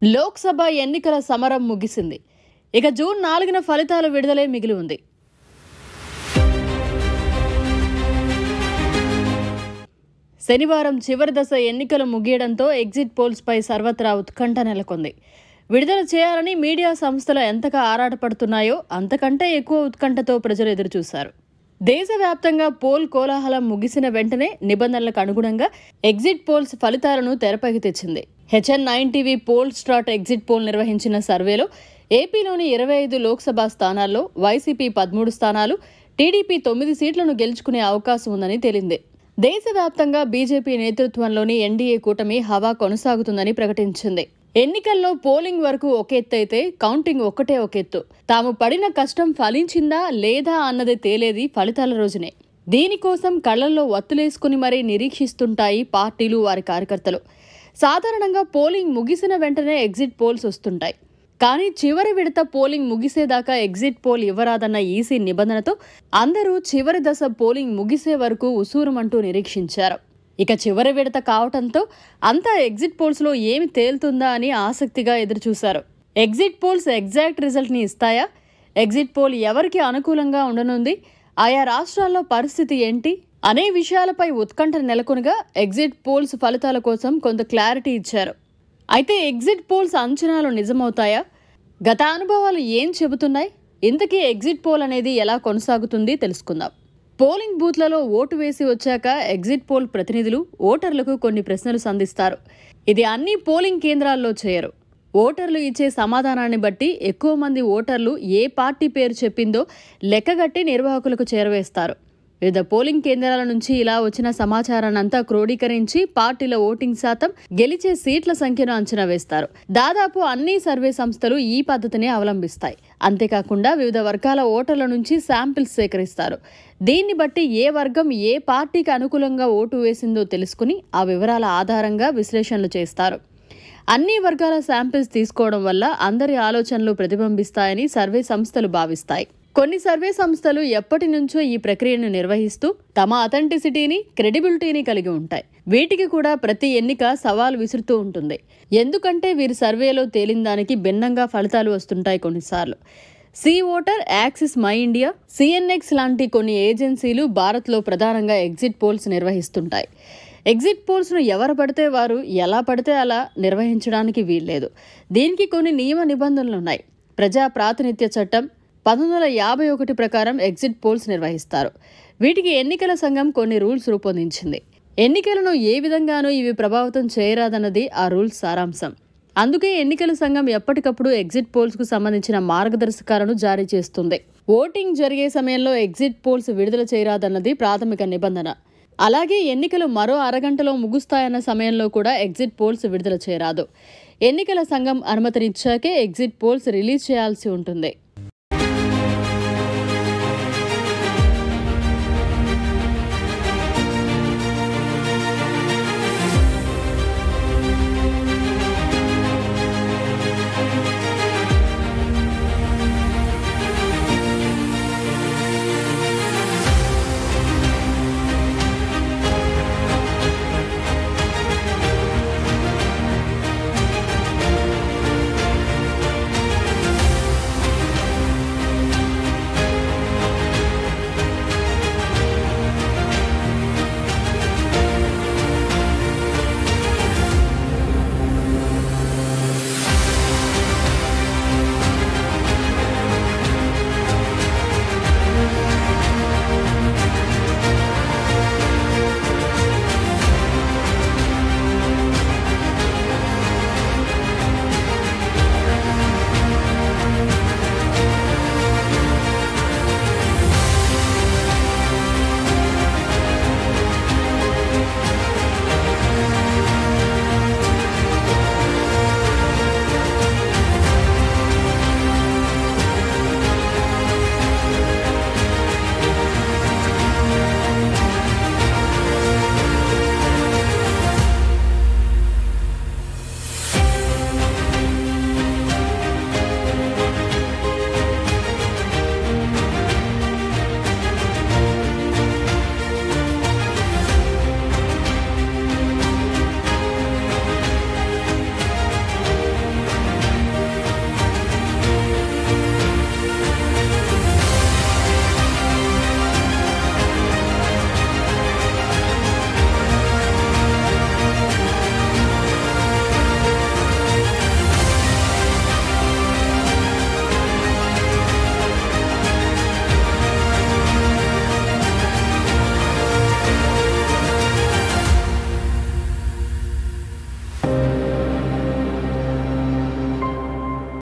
లోక్సభ ఎన్నికల సమరం ముగిసింది. ఇక జూన్ 4న ఫలితాల విడుదలే మిగిలి ఉంది. శనివారం చివరి దశ ఎన్నికలు ముగియడంతో ఎగ్జిట్ పోల్స్ పై సర్వత్రా ఉత్కంఠ నెలకొంది. విడుదల చేయాలని మీడియా సంస్థలు ఎంతగా ఆరాటపడుతున్నాయో అంతకంటే ఎక్కువ ఉత్కంఠతో ప్రజలు ఎదురుచూశారు. దేశవ్యాప్తంగా పోల్ కోలాహలం ముగిసిన వెంటనే నిబంధనలకు అనుగుణంగా ఎగ్జిట్ పోల్స్ ఫలితాలను తెరపైకి తెచ్చింది. HN9 TV poll strat exit poll నిర్వహించిన సర్వేలో ఏపీలోని 25 లోక్సభ స్థానాల్లో వైసీపీ 13 స్థానాలు, టీడీపీ 9 సీట్లను గెలుచుకునే అవకాశం ఉందని తేలింది. దేశవ్యాప్తంగా బీజేపీ నేతృత్వంలోని ఎన్డీఏ కూటమి హవా కొనసాగుతుందని ప్రకటించింది. ఎన్నికల్లో పోలింగ్ వరకు ఒక ఎత్తు అయితే కౌంటింగ్ ఒక్కటే ఒక ఎత్తు. తాము పడిన కష్టం ఫలించిందా లేదా అన్నది తేలేది ఫలితాల రోజునే. దీనికోసం కళ్లల్లో ఒత్తులేసుకుని మరీ నిరీక్షిస్తుంటాయి పార్టీలు, వారి కార్యకర్తలు. సాధారణంగా పోలింగ్ ముగిసిన వెంటనే ఎగ్జిట్ పోల్స్ వస్తుంటాయి. కానీ చివరి విడత పోలింగ్ ముగిసేదాకా ఎగ్జిట్ పోల్ ఇవ్వరాదన్న ఈసీ నిబంధనతో అందరూ చివరి దశ పోలింగ్ ముగిసే వరకు ఉసూరుమంటూ నిరీక్షించారు. ఇక చివరి విడత కావటంతో అంతా ఎగ్జిట్ పోల్స్లో ఏమి తేలుతుందా అని ఆసక్తిగా ఎదురుచూశారు. ఎగ్జిట్ పోల్స్ ఎగ్జాక్ట్ రిజల్ట్ని ఇస్తాయా? ఎగ్జిట్ పోల్ ఎవరికి అనుకూలంగా ఉండనుంది? ఆయా రాష్ట్రాల్లో పరిస్థితి ఏంటి అనే విషయాలపై ఉత్కంఠ నెలకొనగా ఎగ్జిట్ పోల్స్ ఫలితాల కోసం కొంత క్లారిటీ ఇచ్చారు. అయితే ఎగ్జిట్ పోల్స్ అంచనాలు నిజమవుతాయా? గత అనుభవాలు ఏం చెబుతున్నాయి? ఇంతకీ ఎగ్జిట్ పోల్ అనేది ఎలా కొనసాగుతుంది తెలుసుకుందాం. పోలింగ్ బూత్లలో ఓటు వేసి వచ్చాక ఎగ్జిట్ పోల్ ప్రతినిధులు ఓటర్లకు కొన్ని ప్రశ్నలు సంధిస్తారు. ఇది అన్ని పోలింగ్ కేంద్రాల్లో చేయరు. ఓటర్లు ఇచ్చే సమాధానాన్ని బట్టి ఎక్కువ మంది ఓటర్లు ఏ పార్టీ పేరు చెప్పిందో లెక్కగట్టి నిర్వాహకులకు చేరవేస్తారు. వివిధ పోలింగ్ కేంద్రాల నుంచి ఇలా వచ్చిన సమాచారాన్నంతా క్రోడీకరించి పార్టీల ఓటింగ్ శాతం, గెలిచే సీట్ల సంఖ్యను అంచనా వేస్తారు. దాదాపు అన్ని సర్వే సంస్థలు ఈ పద్ధతిని అవలంబిస్తాయి. అంతేకాకుండా వివిధ వర్గాల ఓటర్ల నుంచి శాంపిల్స్ సేకరిస్తారు. దీన్ని బట్టి ఏ వర్గం ఏ పార్టీకి అనుకూలంగా ఓటు వేసిందో తెలుసుకుని ఆ వివరాల ఆధారంగా విశ్లేషణలు చేస్తారు. అన్ని వర్గాల శాంపిల్స్ తీసుకోవడం వల్ల అందరి ఆలోచనలు ప్రతిబింబిస్తాయని సర్వే సంస్థలు భావిస్తాయి. కొన్ని సర్వే సంస్థలు ఎప్పటి నుంచో ఈ ప్రక్రియను నిర్వహిస్తూ తమ అథెంటిసిటీని, క్రెడిబిలిటీని కలిగి ఉంటాయి. వీటికి కూడా ప్రతి ఎన్నిక సవాల్ విసురుతూ ఉంటుంది. ఎందుకంటే వీరి సర్వేలో తేలిన దానికి భిన్నంగా ఫలితాలు వస్తుంటాయి కొన్నిసార్లు. C voter, axis my India, CNX లాంటి కొన్ని ఏజెన్సీలు భారత్లో ప్రధానంగా ఎగ్జిట్ పోల్స్ నిర్వహిస్తుంటాయి. ఎగ్జిట్ పోల్స్ను ఎవరు పడితే వారు ఎలా పడితే అలా నిర్వహించడానికి వీల్లేదు. దీనికి కొన్ని నియమ నిబంధనలున్నాయి. ప్రజా ప్రాతినిధ్య చట్టం 1951 ప్రకారం ఎగ్జిట్ పోల్స్ నిర్వహిస్తారు. వీటికి ఎన్నికల సంఘం కొన్ని రూల్స్ రూపొందించింది. ఎన్నికలను ఏ విధంగానూ ఇవి ప్రభావితం చేయరాదన్నది ఆ రూల్స్ సారాంశం. అందుకే ఎన్నికల సంఘం ఎప్పటికప్పుడు ఎగ్జిట్ పోల్స్కు సంబంధించిన మార్గదర్శకాలను జారీ చేస్తుంది. ఓటింగ్ జరిగే సమయంలో ఎగ్జిట్ పోల్స్ విడుదల చేయరాదన్నది ప్రాథమిక నిబంధన. అలాగే ఎన్నికలు మరో అరగంటలో ముగుస్తాయన్న సమయంలో కూడా ఎగ్జిట్ పోల్స్ విడుదల చేయరాదు. ఎన్నికల సంఘం అనుమతినిచ్చాకే ఎగ్జిట్ పోల్స్ రిలీజ్ చేయాల్సి ఉంటుంది.